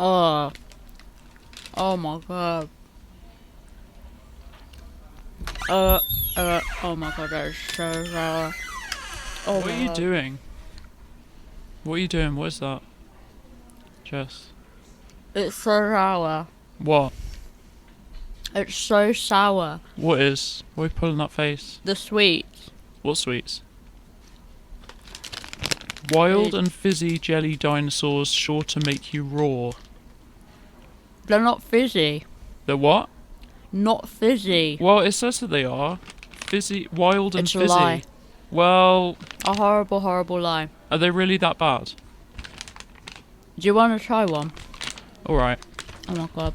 Oh. Oh my god. Oh my god, that is so sour. Oh What are you doing? What are you doing? What is that? Jess? It's so sour. What? It's so sour. What is? Why are you pulling that face? The sweets. What sweets? Wild and fizzy jelly dinosaurs sure to make you roar. They're not fizzy. They're what? Not fizzy. Well, it says that they are. Fizzy, wild and It's a fizzy. lie. Well, A horrible, horrible lie. are they really that bad? Do you want to try one? Alright. Oh my god.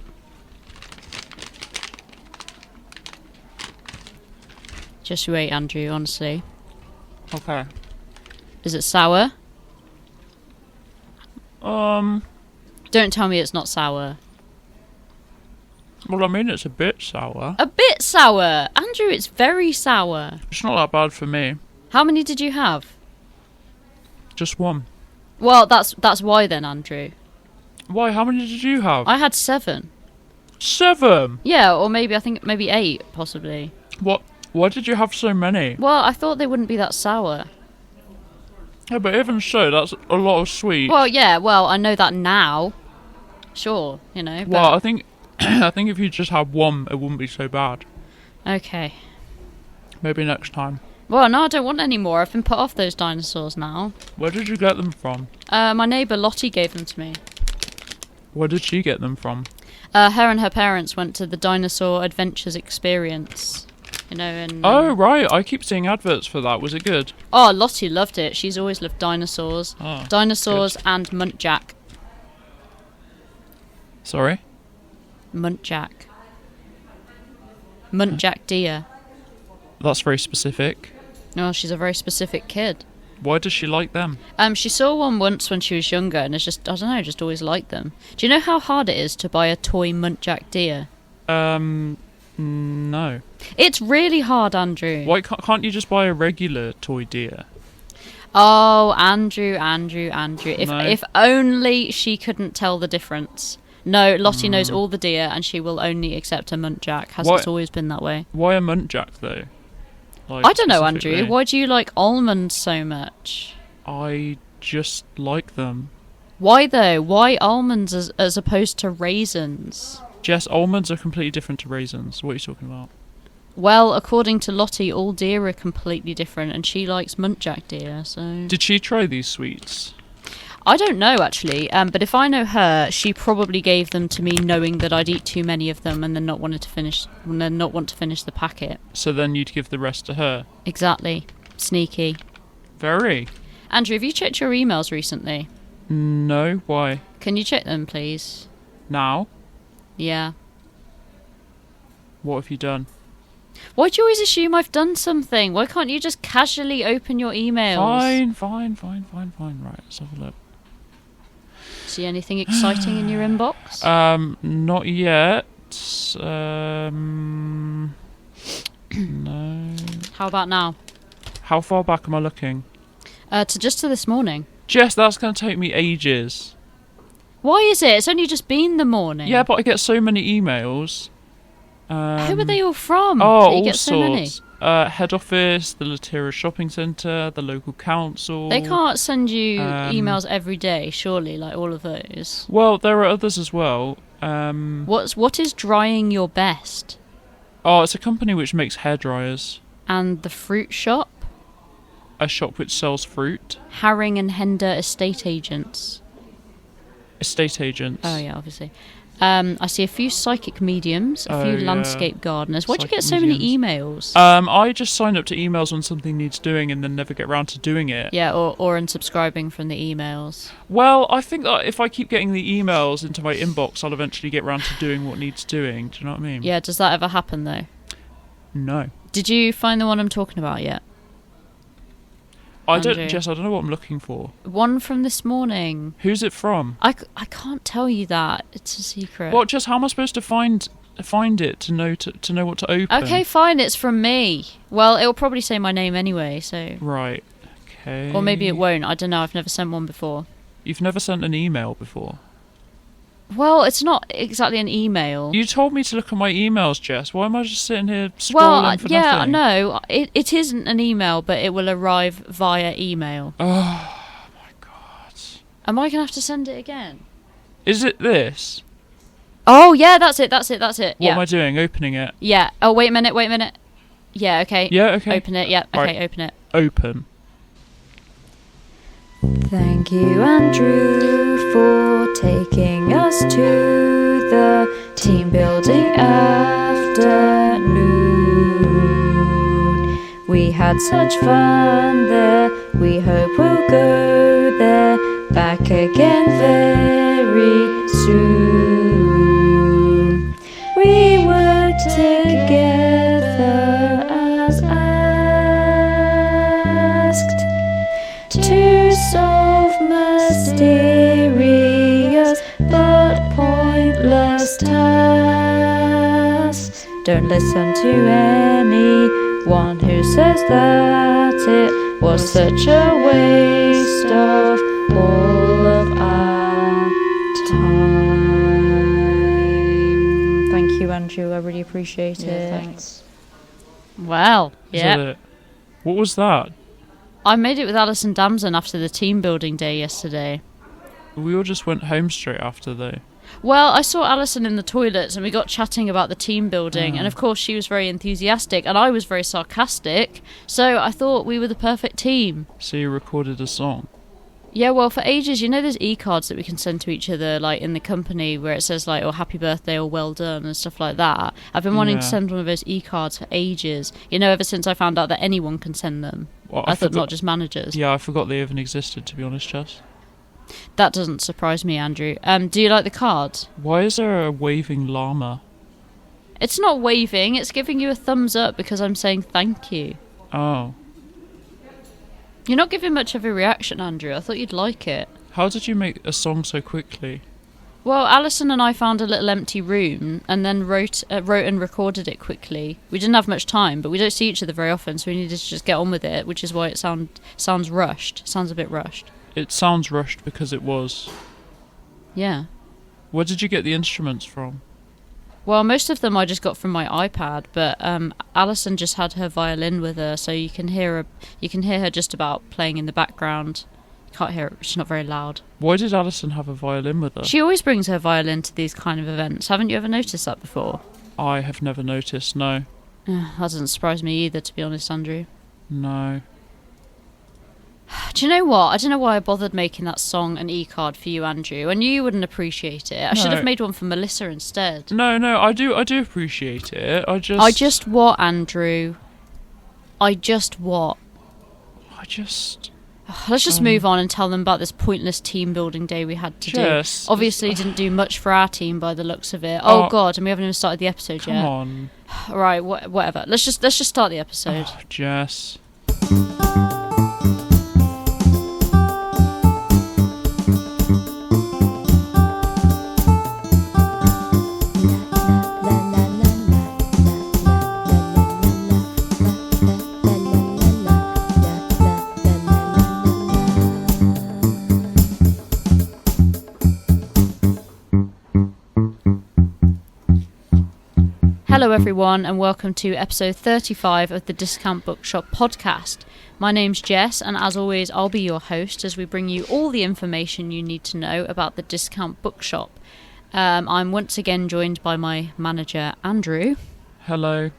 Just wait, Andrew, honestly. Okay. Is it sour? Well, Don't tell me it's not sour. I mean, it's a bit sour. A bit sour! Andrew, it's very sour. It's not that bad for me. How many did you have? Just one. Well, that's why then, Andrew. Why? How many did you have? I had 7. 7! Yeah, or maybe, I think, maybe 8, possibly. What? Why did you have so many? Well, I thought they wouldn't be that sour. Yeah, but even so, that's a lot of sweet. Well, yeah, well, I know that now. Sure, you know, but... Well, I think I think if you just had one, it wouldn't be so bad. Okay. Maybe next time. Well, no, I don't want any more. I've been put off those dinosaurs now. Where did you get them from? My neighbour Lottie gave them to me. Where did she get them from? Her and her parents went to the Dinosaur Adventures Experience. You know, and... Oh, right. I keep seeing adverts for that. Was it good? Oh, Lottie loved it. She's always loved dinosaurs. Oh, Dinosaurs good. and Muntjac. Sorry? Muntjac. Muntjac deer. That's very specific. Oh, she's a very specific kid. Why does she like them? She saw one once when she was younger, and it's just, I don't know, just always liked them. Do you know how hard it is to buy a toy Muntjac deer? No. It's really hard, Andrew. Why can't you just buy a regular toy deer? Oh, Andrew. If No. if only she couldn't tell the difference. No, Lottie knows all the deer, and she will only accept a Muntjac. It's always been that way. Why a Muntjac, though? Like, I don't know, Andrew. specifically? Why do you like almonds so much? I just like them. Why though? Why almonds as opposed to raisins? Jess, almonds are completely different to raisins. What are you talking about? Well, according to Lottie, all deer are completely different, and she likes Muntjac deer, so... Did she try these sweets? I don't know, actually, but if I know her, she probably gave them to me knowing that I'd eat too many of them and then not want to finish the packet. So then you'd give the rest to her? Exactly. Sneaky. Very. Andrew, have you checked your emails recently? No, why? Can you check them, please? Now? Yeah. What have you done? Why do you always assume I've done something? Why can't you just casually open your emails? Fine. Right, let's have a look. See anything exciting in your inbox? Not yet. No. How about now? How far back am I looking? To this morning. Jess, that's going to take me ages. Why is it? It's only just been the morning. Yeah, but I get so many emails. Who are they all from? Oh, that you all get so many? sorts. Head office, the Latira shopping centre, the local council. They can't send you Um, emails every day, surely, like all of those. Well, there are others as well. What is Drying Your Best? Oh, it's a company which makes hairdryers. And the fruit shop? A shop which sells fruit. Harring and Hender Estate Agents. Estate agents. Oh yeah, obviously. I see a few psychic mediums, a few yeah. landscape gardeners. Why'd you get Psychic so many mediums. emails? I just sign up to emails when something needs doing and then never get round to doing it. Yeah, or unsubscribing from the emails. Well, I think that if I keep getting the emails into my inbox, I'll eventually get round to doing what needs doing. Do you know what I mean? Yeah, does that ever happen though? No. Did you find the one I'm talking about yet? I don't, Andrew? Jess, I don't know what I'm looking for. One from this morning. Who's it from? I can't tell you that. It's a secret. What, Jess, how am I supposed to find it to know what to open? Okay, fine, it's from me. Well, it'll probably say my name anyway, so... Right. Okay. Or maybe it won't. I don't know, I've never sent one before. You've never sent an email before? Well, it's not exactly an email. You told me to look at my emails, Jess. Why am I just sitting here scrolling for nothing? No, it isn't an email, but it will arrive via email. Oh, my God. Am I going to have to send it again? Is it this? Oh, yeah, that's it. What am I doing? Opening it? Yeah. Oh, wait a minute. Yeah, okay. Yeah, okay. Open it, yeah. Okay, right. Open it. Open. Thank you, Andrew, for taking us to the team building afternoon. We had such fun there, we hope we'll go there, back again very soon. We were together as asked to solve mysterious but pointless tasks. Don't listen to anyone who says that it was such a waste of all of our time. Thank you, Andrew. I really appreciate it. Thanks. Well, yeah. What was that? I made it with Alison Damson after the team building day yesterday. We all just went home straight after, though. Well, I saw Alison in the toilets and we got chatting about the team building, and of course she was very enthusiastic and I was very sarcastic, so I thought we were the perfect team. So you recorded a song? Yeah, well, for ages, you know those e-cards that we can send to each other, like in the company, where it says like, oh, happy birthday or well done and stuff like that. I've been wanting to send one of those e-cards for ages, ever since I found out that anyone can send them. Well, I thought not just managers. Yeah, I forgot they even existed, to be honest, Jess. That doesn't surprise me, Andrew. Do you like the cards? Why is there a waving llama? It's not waving, it's giving you a thumbs up because I'm saying thank you. Oh. You're not giving much of a reaction, Andrew. I thought you'd like it. How did you make a song so quickly? Well, Alison and I found a little empty room and then wrote and recorded it quickly. We didn't have much time, but we don't see each other very often, so we needed to just get on with it, which is why it sounds rushed. Sounds a bit rushed. It sounds rushed because it was. Yeah. Where did you get the instruments from? Well, most of them I just got from my iPad, but Alison just had her violin with her, so you can hear her just about playing in the background. You can't hear it; she's not very loud. Why did Alison have a violin with her? She always brings her violin to these kind of events. Haven't you ever noticed that before? I have never noticed. No. That doesn't surprise me either, to be honest, Andrew. No. Do you know what? I don't know why I bothered making that song an e-card for you, Andrew. I knew you wouldn't appreciate it. I should have made one for Melissa instead. No, I do appreciate it. I just what, Andrew? Let's just move on and tell them about this pointless team building day we had to do. Obviously didn't do much for our team by the looks of it. Oh God, and we haven't even started the episode yet. Come on. Right, whatever. Let's just start the episode. Oh, Jess. Hello everyone and welcome to episode 35 of the Discount Bookshop podcast. My name's Jess and as always I'll be your host as we bring you all the information you need to know about the Discount Bookshop. I'm once again joined by my manager Andrew. Hello.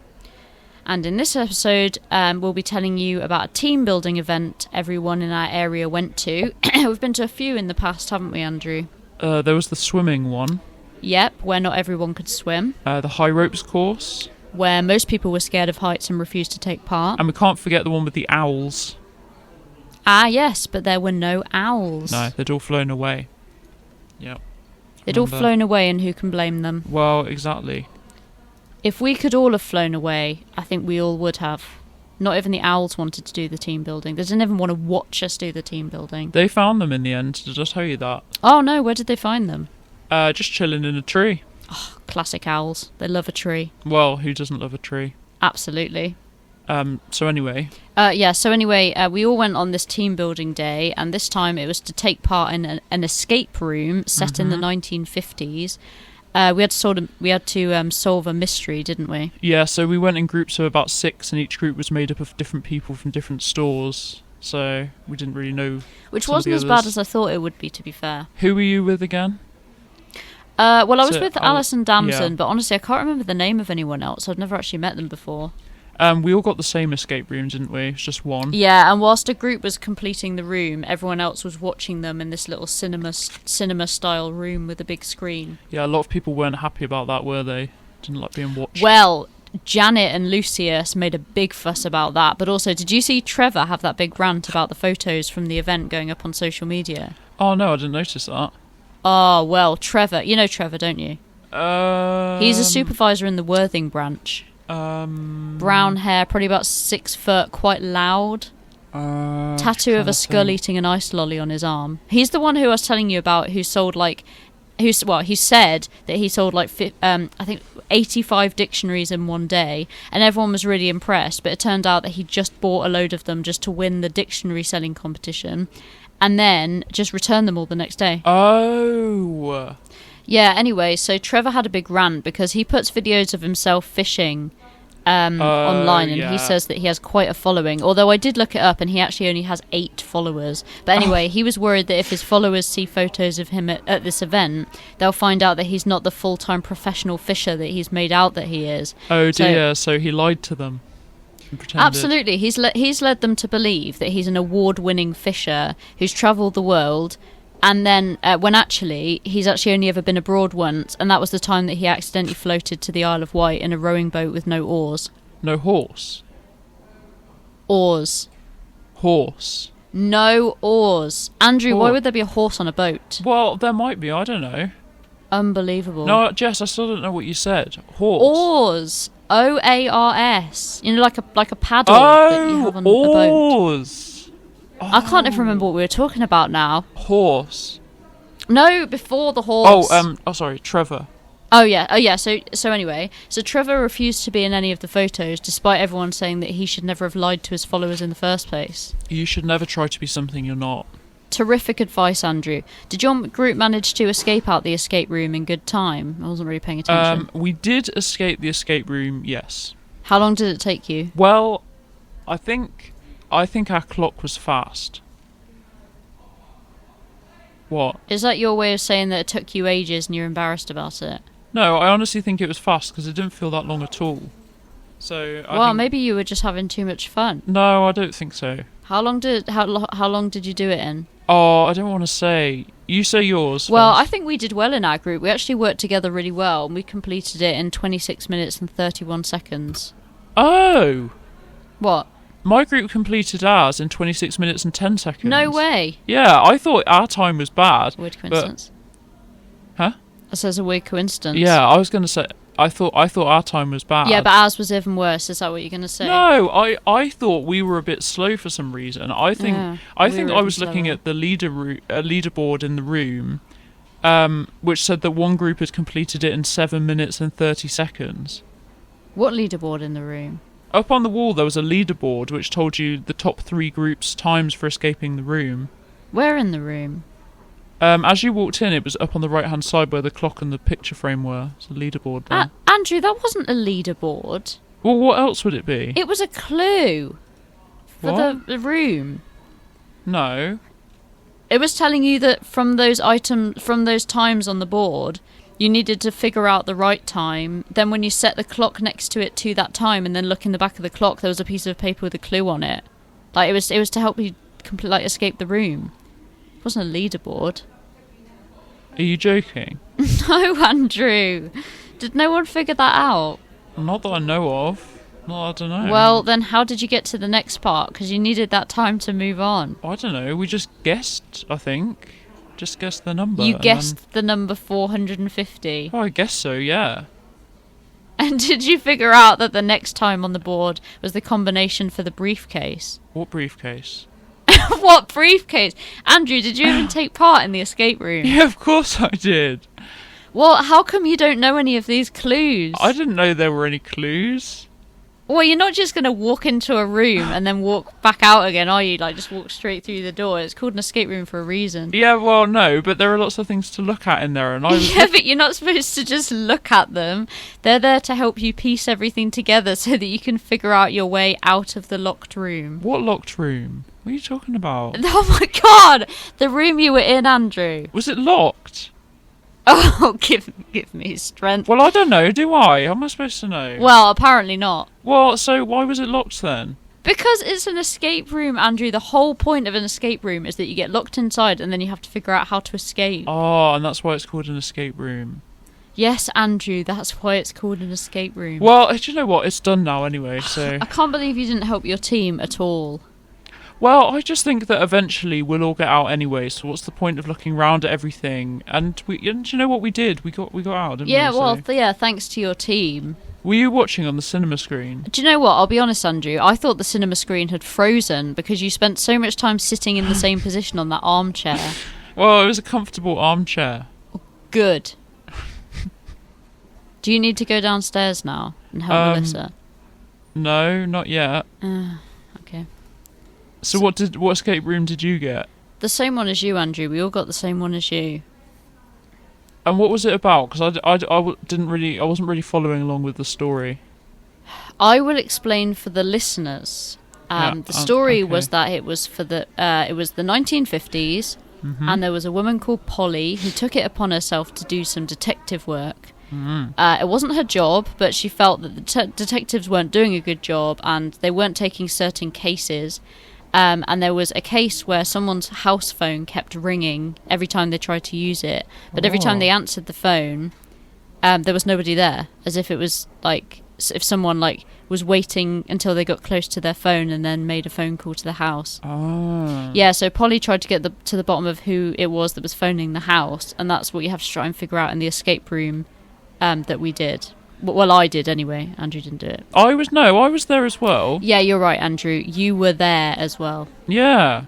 And in this episode we'll be telling you about a team building event everyone in our area went to. We've been to a few in the past, haven't we, Andrew? There was the swimming one. Yep, where not everyone could swim. The high ropes course. Where most people were scared of heights and refused to take part. And we can't forget the one with the owls. Ah, yes, but there were no owls. No, they'd all flown away. Yep. They'd all flown away and who can blame them? Well, exactly. If we could all have flown away, I think we all would have. Not even the owls wanted to do the team building. They didn't even want to watch us do the team building. They found them in the end, did I tell you that? Oh no, where did they find them? Just chilling in a tree. Oh, classic owls. They love a tree. Well, who doesn't love a tree? Absolutely. So anyway. We all went on this team building day, and this time it was to take part in an escape room set in the 1950s. We had to solve a mystery, didn't we? Yeah, so we went in groups of about 6, and each group was made up of different people from different stores. So we didn't really know. Which wasn't as bad as I thought it would be, to be fair. Who were you with again? I was with Alison Damson, but honestly, I can't remember the name of anyone else. I've never actually met them before. We all got the same escape room, didn't we? It's just one. Yeah, and whilst a group was completing the room, everyone else was watching them in this little cinema-style room with a big screen. Yeah, a lot of people weren't happy about that, were they? Didn't like being watched. Well, Janet and Lucius made a big fuss about that, but also, did you see Trevor have that big rant about the photos from the event going up on social media? Oh, no, I didn't notice that. Oh, well, Trevor. You know Trevor, don't you? He's a supervisor in the Worthing branch. Brown hair, probably about 6 foot, quite loud. Tattoo of a skull eating an ice lolly on his arm. He's the one who I was telling you about, who said that he sold I think 85 dictionaries in one day, and everyone was really impressed, but it turned out that he just bought a load of them just to win the dictionary selling competition, and then just returned them all the next day. Oh. Yeah, anyway, so Trevor had a big rant because he puts videos of himself fishing online, and he says that he has quite a following, although I did look it up and he actually only has 8 followers. But anyway, he was worried that if his followers see photos of him at this event, they'll find out that he's not the full-time professional fisher that he's made out that he is. Oh dear, so he lied to them. Absolutely, he's led them to believe that he's an award-winning fisher who's travelled the world, and then when actually he's actually only ever been abroad once, and that was the time that he accidentally floated to the Isle of Wight in a rowing boat with no oars. No horse? Oars. Horse. No oars. Andrew, why would there be a horse on a boat? Well, there might be, I don't know. Unbelievable. No, Jess, I still don't know what you said. Horse. Oars. OARS. You know, like a paddle that you have on a boat. Oars. I can't even remember what we were talking about now. Horse. No, before the horse. Sorry, Trevor. Oh yeah. So anyway, Trevor refused to be in any of the photos, despite everyone saying that he should never have lied to his followers in the first place. You should never try to be something you're not. Terrific advice, Andrew. Did your group manage to escape out the escape room in good time? I wasn't really paying attention. We did escape the escape room, yes. How long did it take you? Well, I think our clock was fast. What? Is that your way of saying that it took you ages and you're embarrassed about it? No, I honestly think it was fast because it didn't feel that long at all. So maybe you were just having too much fun. No, I don't think so. How long did you do it in? Oh, I don't want to say. You say yours. Well, first. I think we did well in our group. We actually worked together really well, and we completed it in 26 minutes and 31 seconds. Oh. What? My group completed ours in 26 minutes and 10 seconds. No way. Yeah, I thought our time was bad. Weird coincidence. Huh? That says a weird coincidence. Yeah, I was going to say... I thought our time was bad. Yeah, but ours was even worse. Is that what you're going to say? No, I thought we were a bit slow for some reason. I think I was looking at the leaderboard in the room, which said that one group had completed it in 7 minutes and 30 seconds. What leaderboard in the room? Up on the wall there was a leaderboard which told you the top 3 groups' times for escaping the room. Where in the room? As you walked in, it was up on the right-hand side where the clock and the picture frame were. It's a leaderboard there. Andrew, that wasn't a leaderboard. Well, what else would it be? It was a clue for the room. No. It was telling you that from those times on the board, you needed to figure out the right time. Then when you set the clock next to it to that time and then look in the back of the clock, there was a piece of paper with a clue on it. Like, it was to help you escape the room. It wasn't a leaderboard. Are you joking? No, Andrew. Did no one figure that out? Not that I know of. No, I don't know. Well, then how did you get to the next part? Because you needed that time to move on. I don't know. We just guessed, I think. Just guessed the number. You guessed the number 450? Oh, I guess so, yeah. And did you figure out that the next time on the board was the combination for the briefcase? What briefcase? What briefcase? Andrew, did you even take part in the escape room? Yeah, of course I did. Well, how come you don't know any of these clues? I didn't know there were any clues. Well, you're not just going to walk into a room and then walk back out again, are you? Like, just walk straight through the door. It's called an escape room for a reason. Yeah, well, no, but there are lots of things to look at in there. And Yeah, but you're not supposed to just look at them. They're there to help you piece everything together so that you can figure out your way out of the locked room. What locked room? What are you talking about? Oh my god! The room you were in, Andrew. Was it locked? Oh, give me strength. Well, I don't know, do I? How am I supposed to know? Well, apparently not. Well, so why was it locked then? Because it's an escape room, Andrew. The whole point of an escape room is that you get locked inside and then you have to figure out how to escape. Oh, and that's why it's called an escape room. Yes, Andrew, that's why it's called an escape room. Well, do you know what? It's done now anyway, so... I can't believe you didn't help your team at all. Well, I just think that eventually we'll all get out anyway, so what's the point of looking round at everything? And do you know what we did? We got out, didn't we? Yeah, well, yeah, thanks to your team. Were you watching on the cinema screen? Do you know what? I'll be honest, Andrew. I thought the cinema screen had frozen because you spent so much time sitting in the same position on that armchair. Well, it was a comfortable armchair. Oh, good. Do you need to go downstairs now and help Melissa? No, not yet. Okay. So what escape room did you get? The same one as you, Andrew. We all got the same one as you. And what was it about? Because I wasn't really following along with the story. I will explain for the listeners. The story was that it was for the 1950s, and there was a woman called Polly who took it upon herself to do some detective work. It wasn't her job, but she felt that the detectives weren't doing a good job and they weren't taking certain cases. And there was a case where someone's house phone kept ringing every time they tried to use it, but every time they answered the phone, there was nobody there, as if it was like if someone like was waiting until they got close to their phone and then made a phone call to the house. Yeah, so Polly tried to get to the bottom of who it was that was phoning the house, and that's what you have to try and figure out in the escape room that we did. Well, I did anyway. Andrew didn't do it. I was there as well. Yeah, you're right, Andrew. You were there as well. Yeah.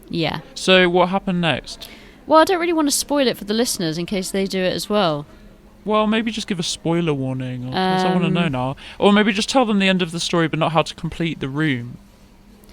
Yeah. So what happened next? Well, I don't really want to spoil it for the listeners in case they do it as well. Well, maybe just give a spoiler warning, because I want to know now. Or maybe just tell them the end of the story, but not how to complete the room.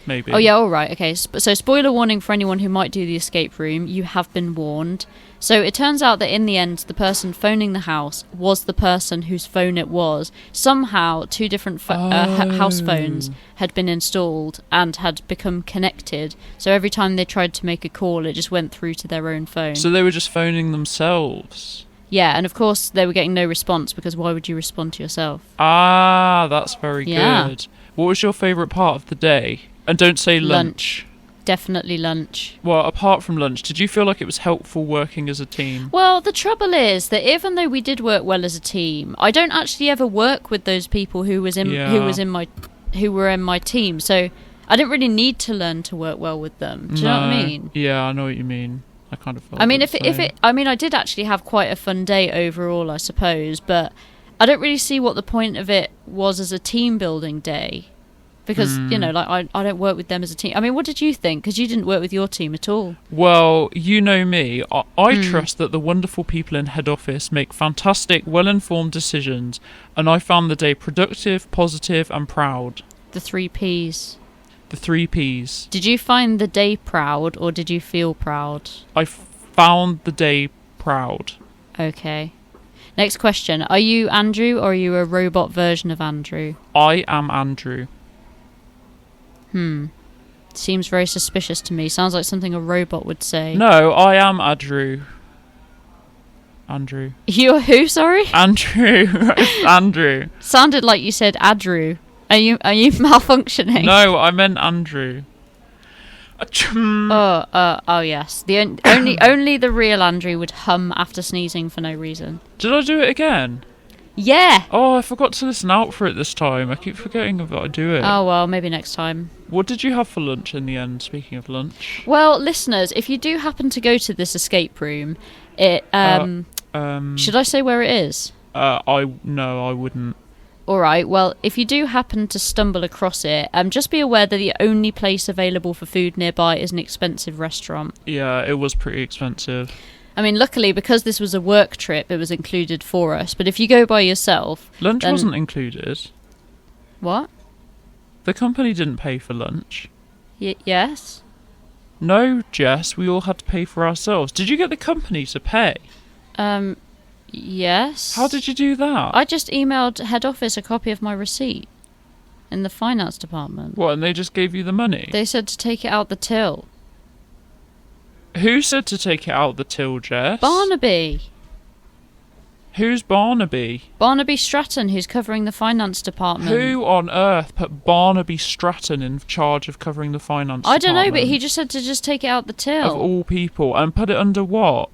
Maybe. Oh, yeah, all right. Okay, so spoiler warning for anyone who might do the escape room. You have been warned. So it turns out that in the end, the person phoning the house was the person whose phone it was. Somehow, two different house phones had been installed and had become connected. So every time they tried to make a call, it just went through to their own phone. So they were just phoning themselves. Yeah, and of course they were getting no response, because why would you respond to yourself? Ah, that's very good. What was your favourite part of the day? And don't say lunch. Definitely lunch. Well, apart from lunch, did you feel like it was helpful working as a team? Well, the trouble is that even though we did work well as a team, I don't actually ever work with those people who were in my team. So I didn't really need to learn to work well with them. Do you know what I mean? Yeah, I know what you mean. I kind of felt. I mean, I did actually have quite a fun day overall, I suppose, but I don't really see what the point of it was as a team building day. Because, you know, like I don't work with them as a team. I mean, what did you think? Because you didn't work with your team at all. Well, you know me. I trust that the wonderful people in head office make fantastic, well-informed decisions. And I found the day productive, positive and proud. The 3 Ps. The 3 Ps. Did you find the day proud or did you feel proud? I found the day proud. Okay. Next question. Are you Andrew or are you a robot version of Andrew? I am Andrew. Seems very suspicious to me. Sounds like something a robot would say. No, I am Andrew. Andrew. You're who, sorry? Andrew. Andrew. Sounded like you said Adrew. Are you malfunctioning? No, I meant Andrew. Oh yes. The only the real Andrew would hum after sneezing for no reason. Did I do it again? Yeah. Oh, I forgot to listen out for it this time. I keep forgetting that I do it. Oh well, maybe next time. What did you have for lunch in the end, speaking of lunch? Well, listeners, if you do happen to go to this escape room, should I say where it is? I wouldn't. Alright, well, if you do happen to stumble across it, just be aware that the only place available for food nearby is an expensive restaurant. Yeah, it was pretty expensive. I mean, luckily, because this was a work trip, it was included for us. But if you go by yourself... Lunch wasn't included. What? The company didn't pay for lunch. Yes? No, Jess, we all had to pay for ourselves. Did you get the company to pay? Yes. How did you do that? I just emailed head office a copy of my receipt in the finance department. What, and they just gave you the money? They said to take it out the till. Who said to take it out the till, Jess? Barnaby. Who's Barnaby? Barnaby Stratton, who's covering the finance department. Who on earth put Barnaby Stratton in charge of covering the finance department? I don't know, but he just said to just take it out the till. Of all people. And put it under what?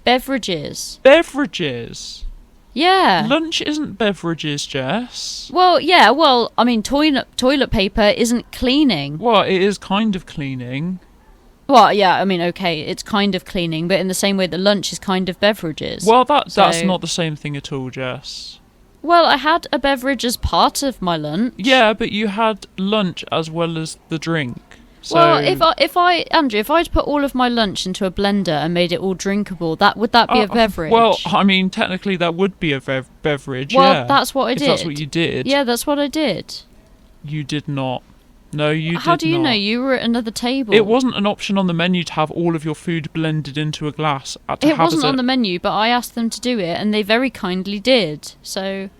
Beverages. Beverages? Yeah. Lunch isn't beverages, Jess. Well, yeah, I mean, toilet paper isn't cleaning. Well, it is kind of cleaning. Well, yeah, I mean, okay, it's kind of cleaning, but in the same way that lunch is kind of beverages. Well, that's not the same thing at all, Jess. Well, I had a beverage as part of my lunch. Yeah, but you had lunch as well as the drink. So... Well, Andrew, if I'd put all of my lunch into a blender and made it all drinkable, would that be a beverage? Well, I mean, technically that would be a beverage, well, yeah. that's what I did. If that's what you did. Yeah, that's what I did. You did not. No, you did not. How do you know? You were at another table. It wasn't an option on the menu to have all of your food blended into a glass. It wasn't on the menu, but I asked them to do it, and they very kindly did. So...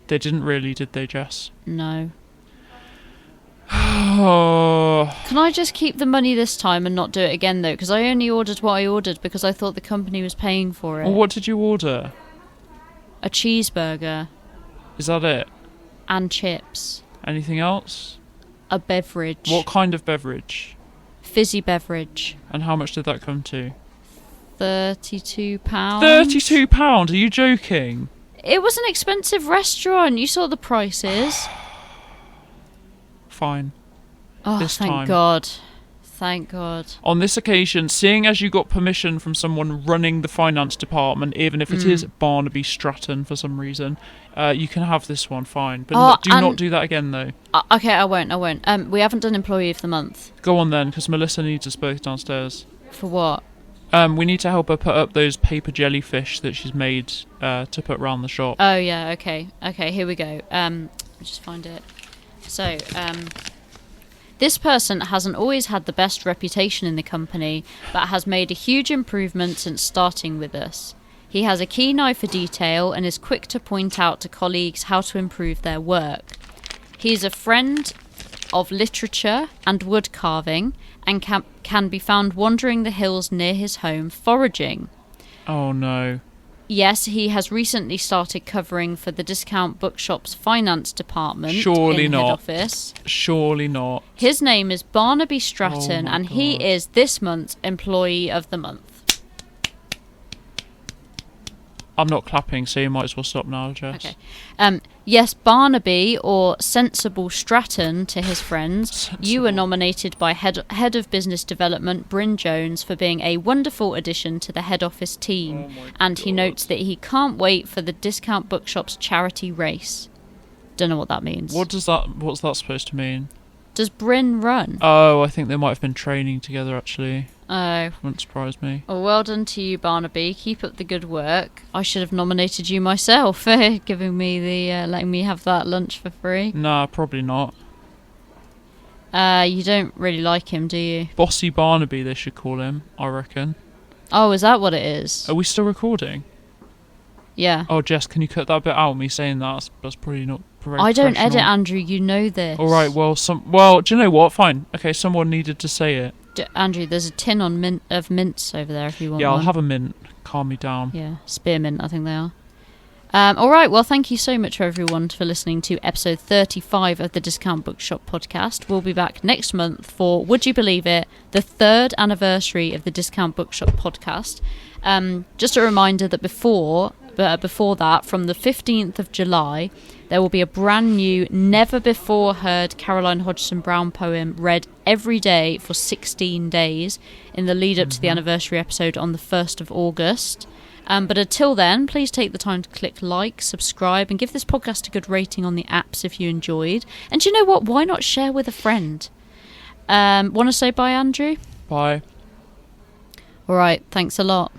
They didn't really, did they, Jess? No. Oh. Can I just keep the money this time and not do it again, though? Because I only ordered what I ordered because I thought the company was paying for it. Well, what did you order? A cheeseburger. Is that it? And chips. Anything else? A beverage. What kind of beverage? Fizzy beverage. And how much did that come to? £32. £32? Are you joking? It was an expensive restaurant. You saw the prices. Fine. Oh, this thank time. God. Thank God. On this occasion, seeing as you got permission from someone running the finance department, even if it is Barnaby Stratton for some reason, you can have this one, fine. But do not do that again, though. Okay, I won't. We haven't done Employee of the Month. Go on then, because Melissa needs us both downstairs. For what? We need to help her put up those paper jellyfish that she's made to put round the shop. Oh, yeah, okay. Okay, here we go. Let me just find it. So, this person hasn't always had the best reputation in the company, but has made a huge improvement since starting with us. He has a keen eye for detail and is quick to point out to colleagues how to improve their work. He is a friend of literature and wood carving and can be found wandering the hills near his home foraging. Oh no. Yes, he has recently started covering for the Discount Bookshop's finance department Surely in not. head office. Surely not. His name is Barnaby Stratton, Oh my and God. he is this month's Employee of the Month. I'm not clapping, so you might as well stop now, Jess. Okay. Yes, Barnaby, or Sensible Stratton to his friends, you were nominated by Head of Business Development, Bryn Jones, for being a wonderful addition to the head office team. And he notes that he can't wait for the Discount Bookshop's charity race. Don't know what that means. What's that supposed to mean? Does Bryn run? Oh, I think they might have been training together, actually. Oh. Wouldn't surprise me. Well done to you, Barnaby. Keep up the good work. I should have nominated you myself for giving me letting me have that lunch for free. Nah, probably not. You don't really like him, do you? Bossy Barnaby, they should call him, I reckon. Oh, is that what it is? Are we still recording? Yeah. Oh, Jess, can you cut that bit out? Me saying that? That's probably not very I don't professional. edit, Andrew. You know this. All right. Well, do you know what? Fine. Okay, someone needed to say it. Andrew, there's a tin of mints over there if you want. Yeah, one. I'll have a mint. Calm me down. Yeah, spearmint, I think they are. All right, well, thank you so much, everyone, for listening to episode 35 of the Discount Bookshop podcast. We'll be back next month for, would you believe it, the 3rd anniversary of the Discount Bookshop podcast. Just a reminder that before that, from the 15th of July, there will be a brand new, never-before-heard Caroline Hodgson Brown poem read every day for 16 days in the lead-up to the anniversary episode on the 1st of August. But until then, please take the time to click like, subscribe, and give this podcast a good rating on the apps if you enjoyed. And do you know what? Why not share with a friend? Want to say bye, Andrew? Bye. All right, thanks a lot.